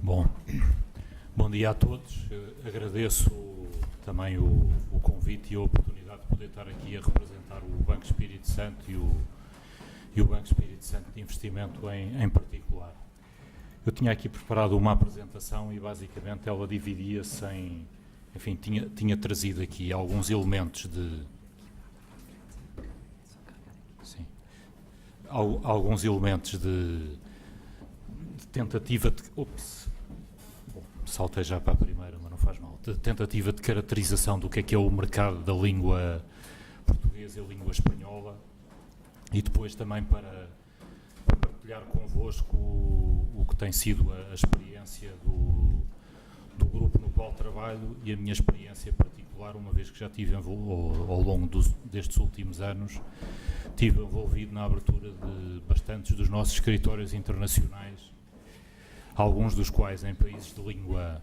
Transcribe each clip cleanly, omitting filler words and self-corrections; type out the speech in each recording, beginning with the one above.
Bom, bom dia a todos. Agradeço também o convite e a oportunidade de poder estar aqui a representar o Banco Espírito Santo e o Banco Espírito Santo de Investimento em particular. Eu tinha aqui preparado uma apresentação e basicamente ela dividia-se em... Enfim, tinha trazido aqui alguns elementos de... Sim. Alguns elementos de tentativa de... Ups. Bom, saltei já para a primeira, mas não faz mal. De tentativa de caracterização do que é o mercado da língua portuguesa e língua espanhola e depois também para partilhar convosco o que tem sido a experiência do grupo no qual trabalho e a minha experiência particular, uma vez que já tive ao longo destes últimos anos, estive envolvido na abertura de bastantes dos nossos escritórios internacionais, alguns dos quais em países de língua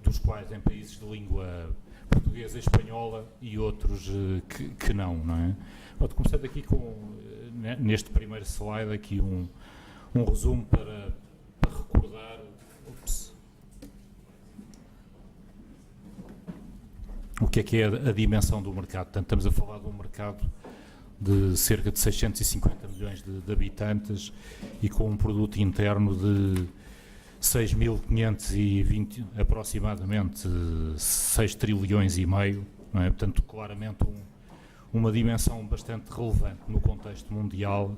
dos quais em países de língua portuguesa e espanhola e outros que não é? Pronto, começando aqui neste primeiro slide aqui um resumo para recordar o que é a dimensão do mercado. Portanto, estamos a falar de um mercado de cerca de 650 milhões de habitantes e com um produto interno de 6.520, aproximadamente 6 trilhões e meio, não é? Portanto, claramente uma dimensão bastante relevante no contexto mundial,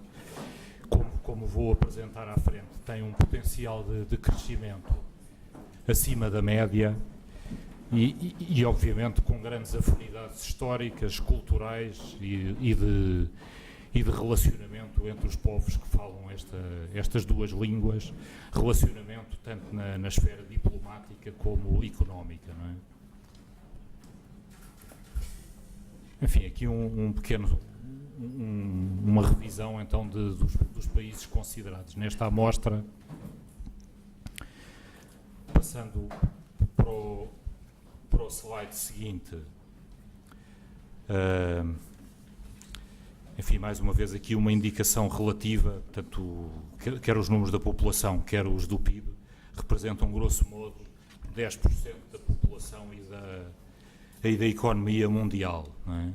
como vou apresentar à frente, tem um potencial de crescimento acima da média e obviamente com grandes afinidades históricas, culturais e de relacionamento entre os povos que falam estas duas línguas, relacionamento tanto na esfera diplomática como económica, não é? Enfim, aqui uma revisão então dos países considerados nesta amostra, passando para o slide seguinte. Enfim, mais uma vez aqui uma indicação relativa, tanto quer os números da população, quer os do PIB, representam grosso modo 10% da população e da economia mundial, não é?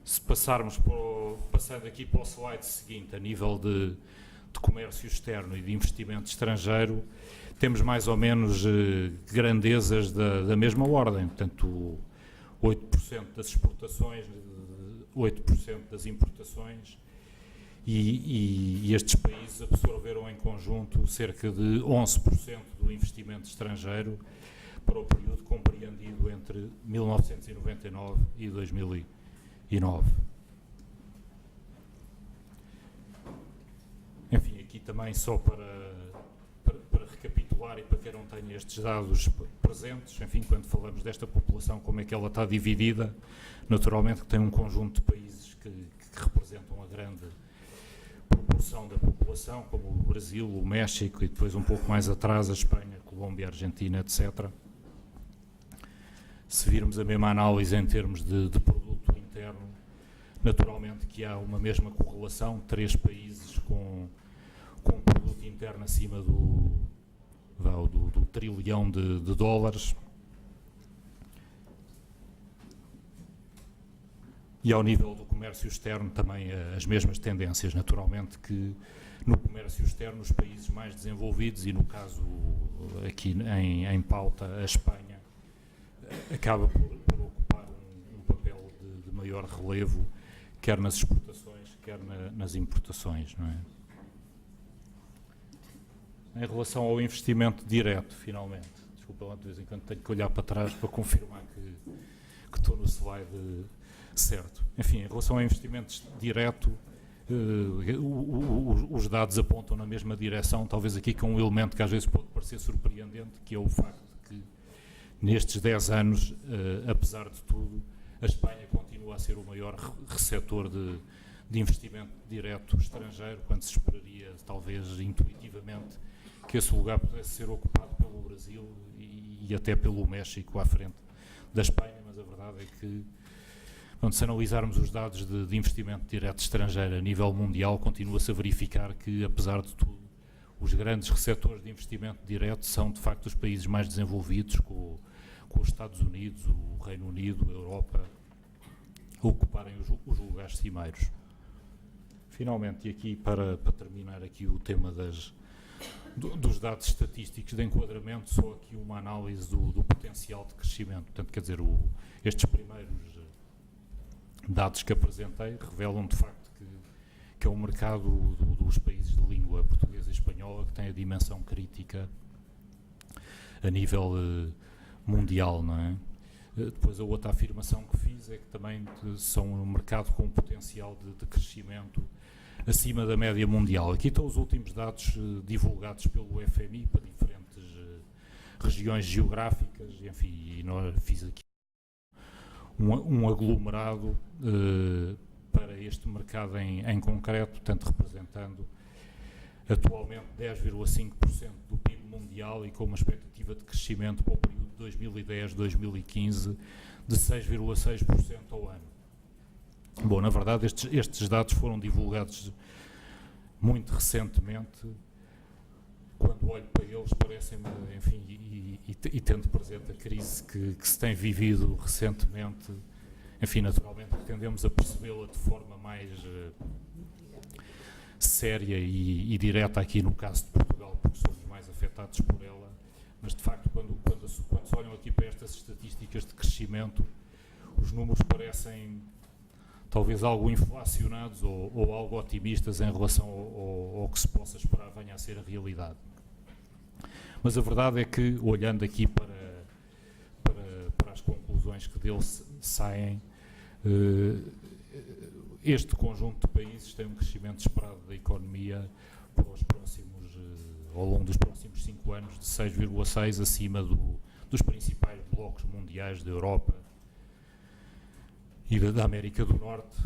Se passando aqui para o slide seguinte, a nível de comércio externo e de investimento estrangeiro, temos mais ou menos grandezas da mesma ordem, portanto 8% das exportações, 8% das importações e estes países absorveram em conjunto cerca de 11% do investimento estrangeiro para o período compreendido entre 1999 e 2009. Enfim, aqui também só para recapitular e para quem não tenha estes dados presentes, enfim, quando falamos desta população, como é que ela está dividida, naturalmente que tem um conjunto de países que representam a grande proporção da população, como o Brasil, o México e depois um pouco mais atrás a Espanha, a Colômbia, a Argentina, etc. Se virmos a mesma análise em termos de produto interno, naturalmente que há uma mesma correlação, 3 países com um produto interno acima do trilhão de dólares. E ao nível do comércio externo também as mesmas tendências, naturalmente que no comércio externo os países mais desenvolvidos, e no caso aqui em pauta a Espanha, acaba por ocupar um papel de maior relevo, quer nas exportações, quer nas importações, não é? Em relação ao investimento direto, finalmente, desculpa, de vez em quando tenho que olhar para trás para confirmar que estou no slide certo. Enfim, em relação ao investimento direto, os dados apontam na mesma direção, talvez aqui com um elemento que às vezes pode parecer surpreendente, que é o facto de que nestes 10 anos, apesar de tudo, a Espanha continua a ser o maior receptor de investimento direto estrangeiro, quando se esperaria, talvez intuitivamente, que esse lugar pudesse ser ocupado pelo Brasil e até pelo México à frente da Espanha, mas a verdade é que Então, se analisarmos os dados de investimento direto estrangeiro a nível mundial, continua-se a verificar que, apesar de tudo, os grandes receptores de investimento direto são, de facto, os países mais desenvolvidos, com os Estados Unidos, o Reino Unido, a Europa, a ocuparem os lugares cimeiros. Finalmente, e aqui para terminar aqui o tema dos dados estatísticos de enquadramento, só aqui uma análise do potencial de crescimento. Portanto, quer dizer, estes primeiros dados que apresentei revelam de facto que é um mercado dos países de língua portuguesa e espanhola que tem a dimensão crítica a nível mundial, não é? Depois a outra afirmação que fiz é que também são um mercado com um potencial de crescimento acima da média mundial. Aqui estão os últimos dados divulgados pelo FMI para diferentes regiões geográficas, enfim, e nós fiz aqui um aglomerado para este mercado em concreto, portanto representando atualmente 10,5% do PIB mundial e com uma expectativa de crescimento para o período de 2010-2015 de 6,6% ao ano. Bom, na verdade estes dados foram divulgados muito recentemente. Quando olho para eles parecem-me, enfim, e tendo presente a crise que se tem vivido recentemente, enfim, naturalmente tendemos a percebê-la de forma mais séria e direta aqui no caso de Portugal, porque somos mais afetados por ela, mas de facto quando se olham aqui para estas estatísticas de crescimento, os números parecem talvez algo inflacionados ou algo otimistas em relação ao que se possa esperar venha a ser a realidade. Mas a verdade é que, olhando aqui para as conclusões que dele saem, este conjunto de países tem um crescimento esperado da economia para os próximos, ao longo dos próximos 5 anos, de 6,6% acima dos principais blocos mundiais da Europa e da América do Norte,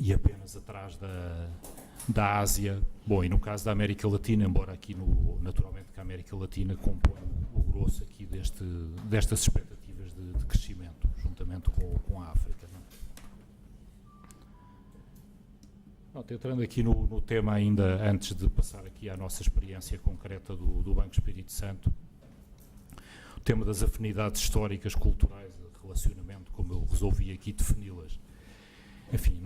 e apenas atrás da Ásia. Bom, e no caso da América Latina, embora aqui naturalmente que a América Latina compõe o grosso aqui destas expectativas de crescimento, juntamente com a África. Entrando aqui no tema ainda, antes de passar aqui à nossa experiência concreta do Banco Espírito Santo, o tema das afinidades históricas, culturais, de relacionamento, como eu resolvi aqui defini-las. Enfim,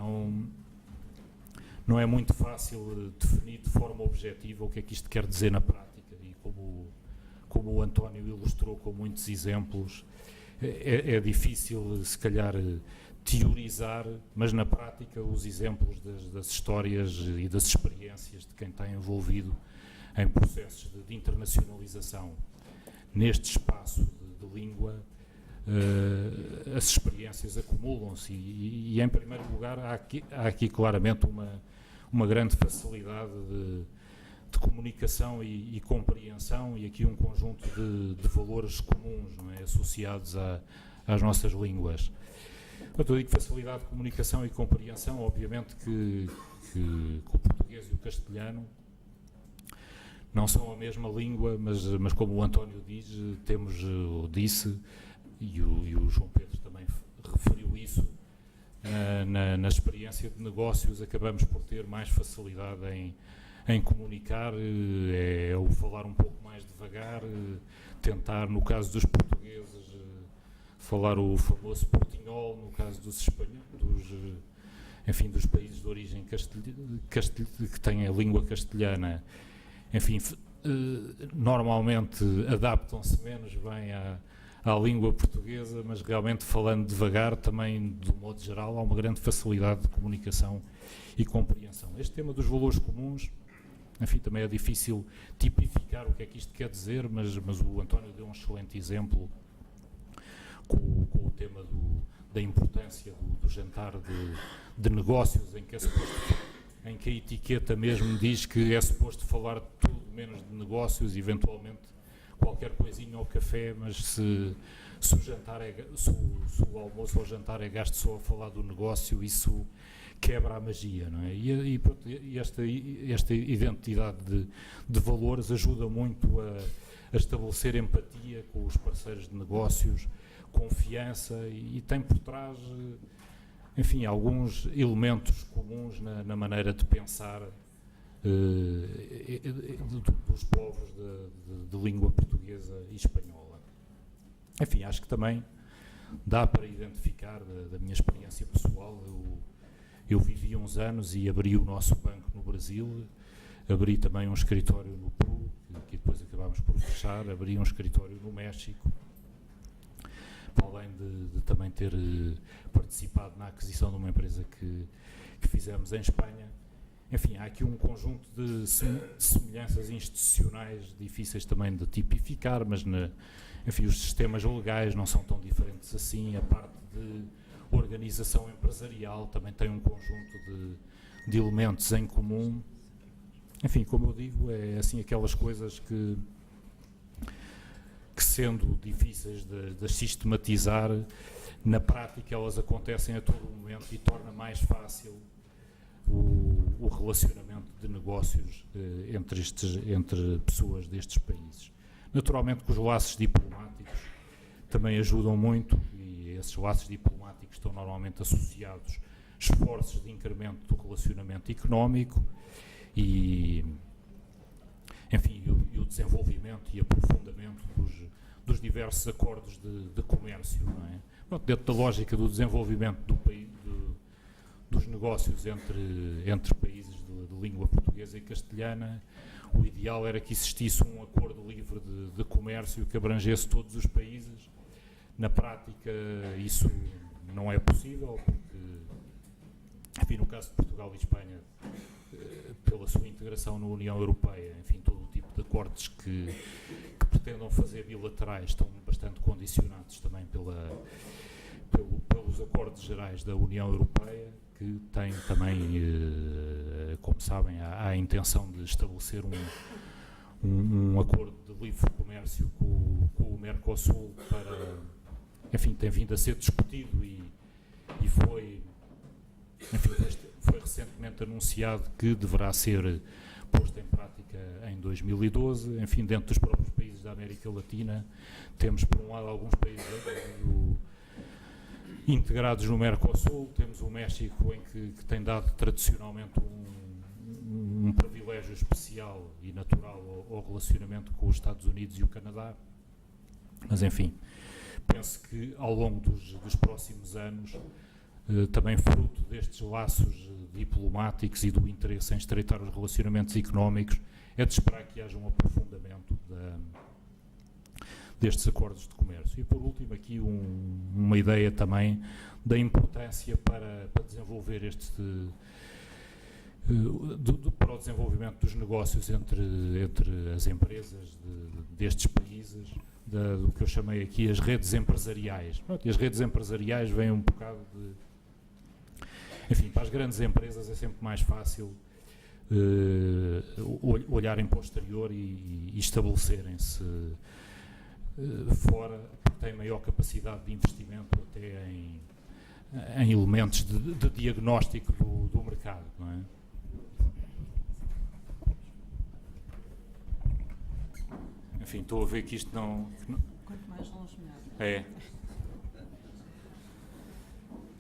não é muito fácil definir de forma objetiva o que é que isto quer dizer na prática, e como o António ilustrou com muitos exemplos, é difícil, se calhar, teorizar, mas na prática os exemplos das histórias e das experiências de quem está envolvido em processos de internacionalização neste espaço de língua, as experiências acumulam-se e em primeiro lugar há aqui claramente uma grande facilidade de comunicação e compreensão, e aqui um conjunto de valores comuns, não é, associados às nossas línguas. Eu digo facilidade de comunicação e compreensão, obviamente que o português e o castelhano não são a mesma língua, mas como o António disse, e o João Pedro também referiu isso, na experiência de negócios acabamos por ter mais facilidade em comunicar, o falar um pouco mais devagar, tentar, no caso dos portugueses, falar o famoso portinhol, no caso dos espanhóis, dos países de origem que têm a língua castelhana, enfim, normalmente adaptam-se menos bem à língua portuguesa, mas realmente falando devagar também, de um modo geral, há uma grande facilidade de comunicação e compreensão. Este tema dos valores comuns, enfim, também é difícil tipificar o que é que isto quer dizer, mas o António deu um excelente exemplo com o tema da importância do jantar de negócios, em que a etiqueta mesmo diz que é suposto falar de tudo menos de negócios, eventualmente qualquer coisinha ao café, mas se o almoço ou o jantar é gasto só a falar do negócio, isso quebra a magia, não é? E esta identidade de valores ajuda muito a estabelecer empatia com os parceiros de negócios, confiança e tem por trás, enfim, alguns elementos comuns na maneira de pensar dos povos de língua portuguesa e espanhola. Enfim, acho que também dá para identificar da minha experiência pessoal. Eu vivi uns anos e abri o nosso banco no Brasil, abri também um escritório no Peru, que depois acabámos por fechar, abri um escritório no México, para além de também ter participado na aquisição de uma empresa que fizemos em Espanha. Enfim, há aqui um conjunto de semelhanças institucionais difíceis também de tipificar, mas enfim, os sistemas legais não são tão diferentes assim. A parte de organização empresarial também tem um conjunto de elementos em comum. Enfim, como eu digo, é assim aquelas coisas que sendo difíceis de sistematizar, na prática elas acontecem a todo momento e torna mais fácil o relacionamento de negócios entre pessoas destes países. Naturalmente que os laços diplomáticos também ajudam muito, e esses laços diplomáticos estão normalmente associados a esforços de incremento do relacionamento económico e, enfim, o desenvolvimento e aprofundamento dos diversos acordos de comércio, não é? Pronto, dentro da lógica do desenvolvimento dos negócios entre países de língua portuguesa e castelhana, o ideal era que existisse um acordo livre de comércio que abrangesse todos os países. Na prática, isso não é possível, porque, enfim, no caso de Portugal e Espanha, pela sua integração na União Europeia, enfim, todo o tipo de acordos que pretendam fazer bilaterais estão bastante condicionados também pelos acordos gerais da União Europeia, que tem também, como sabem, há a intenção de estabelecer um acordo de livre comércio com o Mercosul para, enfim, tem vindo a ser discutido e foi, enfim, foi recentemente anunciado que deverá ser posto em prática em 2012, enfim, dentro dos próprios países da América Latina. Temos, por um lado, alguns países integrados no Mercosul, temos o México, em que tem dado tradicionalmente um privilégio especial e natural ao relacionamento com os Estados Unidos e o Canadá. Mas, enfim, penso que ao longo dos próximos anos, também fruto destes laços diplomáticos e do interesse em estreitar os relacionamentos económicos, é de esperar que haja um aprofundamento destes acordos de comércio. E, por último, aqui uma ideia também da importância para desenvolver para o desenvolvimento dos negócios entre as empresas destes países, do que eu chamei aqui as redes empresariais. Pronto, e as redes empresariais vêm um bocado de... Enfim, para as grandes empresas é sempre mais fácil olharem para o exterior e estabelecerem-se fora, porque têm maior capacidade de investimento até em elementos de diagnóstico do mercado, não é? Enfim, estou a ver que isto não... Quanto mais longe, melhor. É.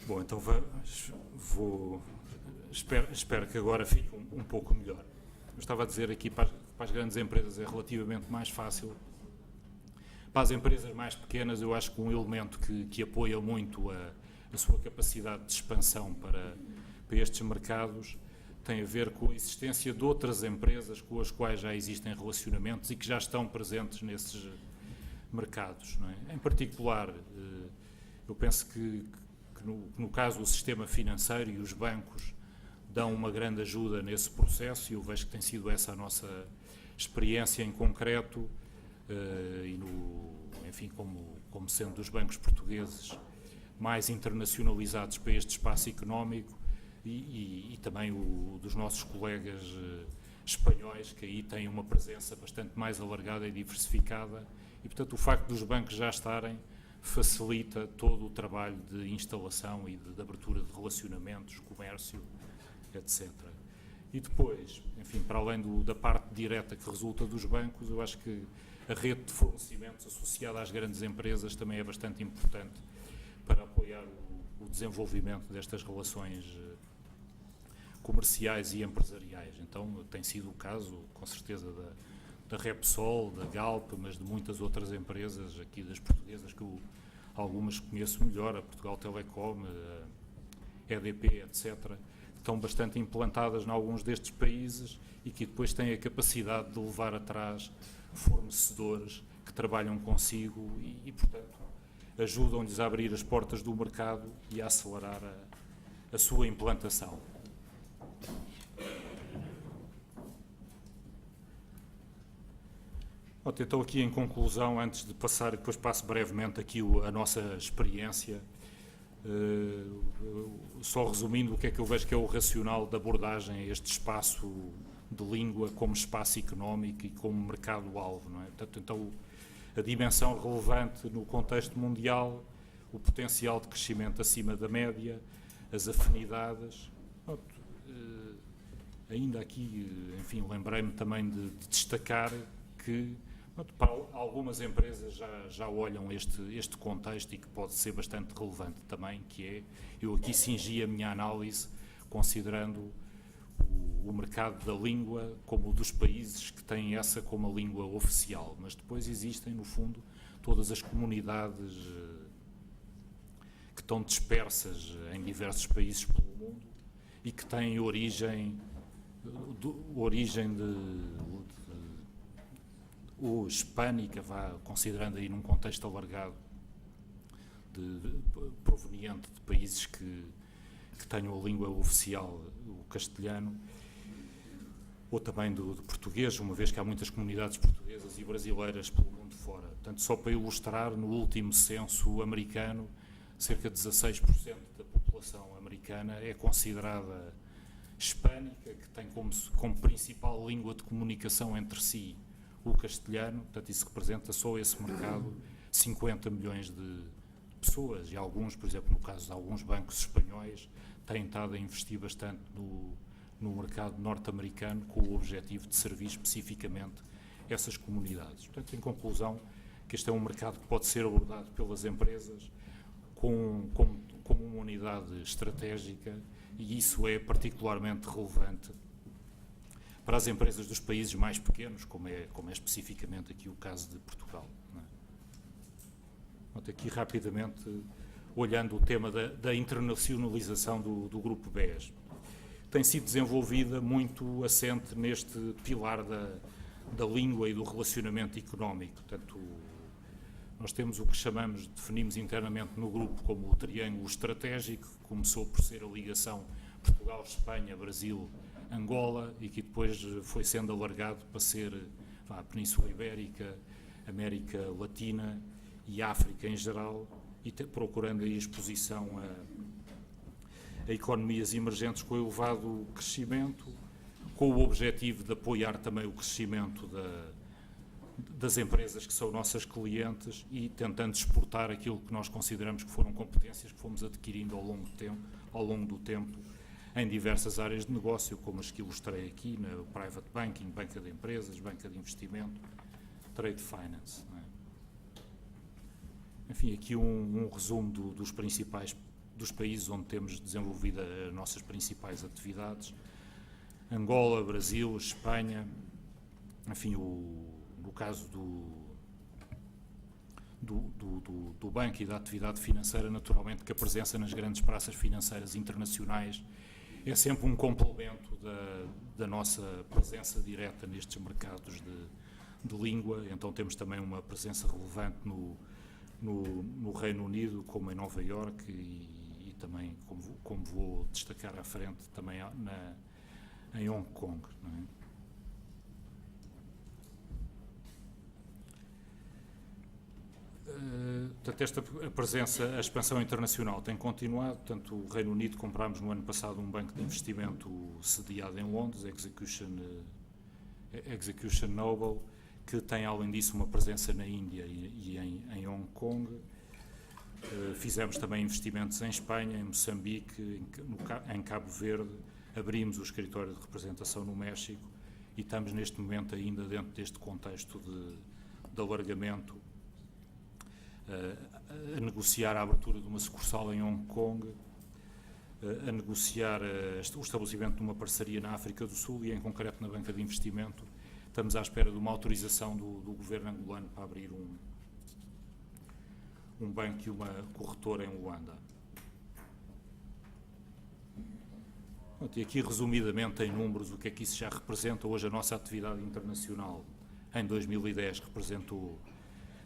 Bom, então espero que agora fique um pouco melhor. Eu estava a dizer aqui, para as grandes empresas é relativamente mais fácil. Para as empresas mais pequenas, eu acho que um elemento que apoia muito a sua capacidade de expansão para estes mercados tem a ver com a existência de outras empresas com as quais já existem relacionamentos e que já estão presentes nesses mercados, não é? Em particular, eu penso que no caso o sistema financeiro e os bancos dão uma grande ajuda nesse processo, e eu vejo que tem sido essa a nossa experiência em concreto, enfim, como sendo dos bancos portugueses mais internacionalizados para este espaço económico, e também dos nossos colegas espanhóis, que aí têm uma presença bastante mais alargada e diversificada, e portanto o facto dos bancos já estarem facilita todo o trabalho de instalação e de abertura de relacionamentos, comércio, etc. E depois, enfim, para além da parte direta que resulta dos bancos, eu acho que a rede de fornecimentos associada às grandes empresas também é bastante importante para apoiar o desenvolvimento destas relações comerciais e empresariais. Então, tem sido o caso, com certeza, da Repsol, da Galp, mas de muitas outras empresas aqui das portuguesas, que algumas conheço melhor, a Portugal Telecom, a EDP, etc., que estão bastante implantadas em alguns destes países e que depois têm a capacidade de levar atrás fornecedores que trabalham consigo e portanto, ajudam-lhes a abrir as portas do mercado e a acelerar a sua implantação. Então, aqui em conclusão, antes de passar, depois passo brevemente aqui a nossa experiência, só resumindo o que é que eu vejo que é o racional de abordagem a este espaço de língua como espaço económico e como mercado-alvo, não é? Portanto, então, a dimensão relevante no contexto mundial, o potencial de crescimento acima da média, as afinidades. Ainda aqui, enfim, lembrei-me também de destacar que para algumas empresas já olham este contexto e que pode ser bastante relevante também, que é, eu aqui cingi a minha análise considerando o mercado da língua como um dos países que têm essa como a língua oficial, mas depois existem, no fundo, todas as comunidades que estão dispersas em diversos países pelo mundo e que têm origem ou hispânica, considerando aí num contexto alargado, proveniente de países que tenham a língua oficial, o castelhano, ou também de português, uma vez que há muitas comunidades portuguesas e brasileiras pelo mundo fora. Portanto, só para ilustrar, no último censo americano, cerca de 16% da população americana é considerada hispânica, que tem como principal língua de comunicação entre si o castelhano. Portanto, isso representa só esse mercado 50 milhões de pessoas, e alguns, por exemplo, no caso de alguns bancos espanhóis, têm estado a investir bastante no mercado norte-americano com o objetivo de servir especificamente essas comunidades. Portanto, em conclusão, que este é um mercado que pode ser abordado pelas empresas como uma unidade estratégica, e isso é particularmente relevante para as empresas dos países mais pequenos, como é especificamente aqui o caso de Portugal. Não é? Aqui rapidamente, olhando o tema da internacionalização do Grupo BES, tem sido desenvolvida muito assente neste pilar da língua e do relacionamento económico. Portanto, nós temos o que definimos internamente no grupo como o triângulo estratégico, que começou por ser a ligação Portugal, Espanha, Brasil, Angola, e que depois foi sendo alargado para ser a Península Ibérica, América Latina e África em geral, e procurando aí exposição a economias emergentes com elevado crescimento, com o objetivo de apoiar também o crescimento das empresas que são nossas clientes e tentando exportar aquilo que nós consideramos que foram competências que fomos adquirindo ao longo do tempo em diversas áreas de negócio, como as que ilustrei aqui, na private banking, banca de empresas, banca de investimento, trade finance. Não é? Enfim, aqui um resumo dos países onde temos desenvolvido as nossas principais atividades: Angola, Brasil, Espanha. Enfim, no caso do banco e da atividade financeira, naturalmente que a presença nas grandes praças financeiras internacionais é sempre um complemento da nossa presença direta nestes mercados de língua. Então temos também uma presença relevante no Reino Unido, como em Nova Iorque, e também, como vou destacar à frente, também em Hong Kong. Não é? Portanto, a expansão internacional tem continuado. Portanto, o Reino Unido, comprámos no ano passado um banco de investimento sediado em Londres, Execution Noble, que tem, além disso, uma presença na Índia e em Hong Kong. Fizemos também investimentos em Espanha, em Moçambique, em Cabo Verde, abrimos o escritório de representação no México e estamos neste momento ainda dentro deste contexto de alargamento, a negociar a abertura de uma sucursal em Hong Kong, a negociar o estabelecimento de uma parceria na África do Sul e, em concreto, na banca de investimento. Estamos à espera de uma autorização do governo angolano para abrir um banco e uma corretora em Luanda. E aqui, resumidamente, em números, o que é que isso já representa? Hoje a nossa atividade internacional, em 2010, representou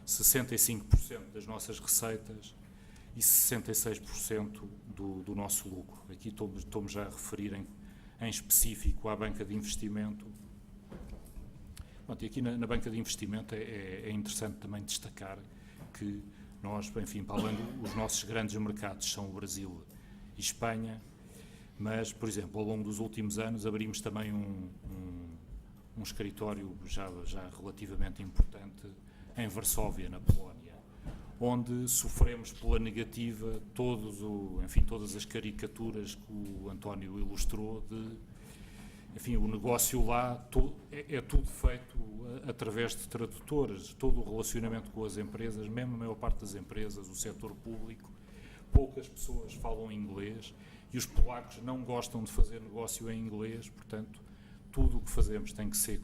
65% das nossas receitas e 66% do nosso lucro. Aqui estou-me já a referir em específico à banca de investimento. E aqui na banca de investimento é interessante também destacar que nós, enfim, para além dos nossos grandes mercados são o Brasil e Espanha, mas, por exemplo, ao longo dos últimos anos abrimos também um escritório já relativamente importante em Varsóvia, na Polónia, onde sofremos pela negativa todas as caricaturas que o António ilustrou enfim, o negócio lá é tudo feito através de tradutores, todo o relacionamento com as empresas, mesmo a maior parte das empresas, o setor público, poucas pessoas falam inglês e os polacos não gostam de fazer negócio em inglês, portanto, tudo o que fazemos tem que ser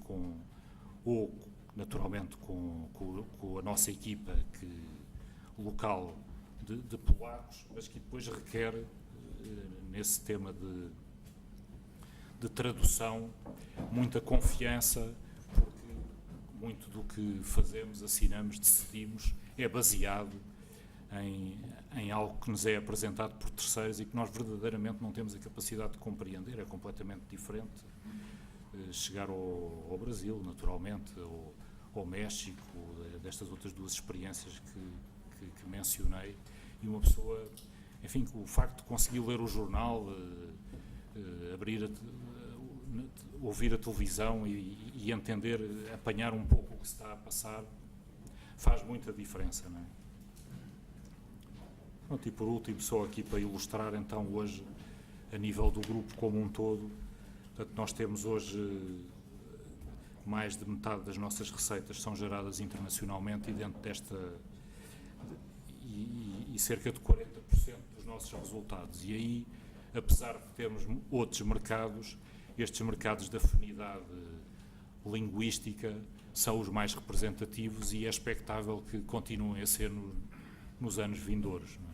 naturalmente com a nossa equipa local de polacos, mas que depois requer, nesse tema de tradução, muita confiança, porque muito do que fazemos, assinamos, decidimos, é baseado em algo que nos é apresentado por terceiros e que nós verdadeiramente não temos a capacidade de compreender. É completamente diferente chegar ao Brasil, naturalmente, ou ao México, destas outras duas experiências que mencionei, e uma pessoa, enfim, o facto de conseguir ler o jornal, ouvir a televisão e entender, apanhar um pouco o que se está a passar, faz muita diferença, não é? Pronto, e por último, só aqui para ilustrar, então, hoje, a nível do grupo como um todo, portanto, nós temos hoje mais de metade das nossas receitas são geradas internacionalmente e dentro e cerca de 40% dos nossos resultados. E aí, apesar de termos outros mercados, estes mercados de afinidade linguística são os mais representativos e é expectável que continuem a ser nos anos vindouros, não é?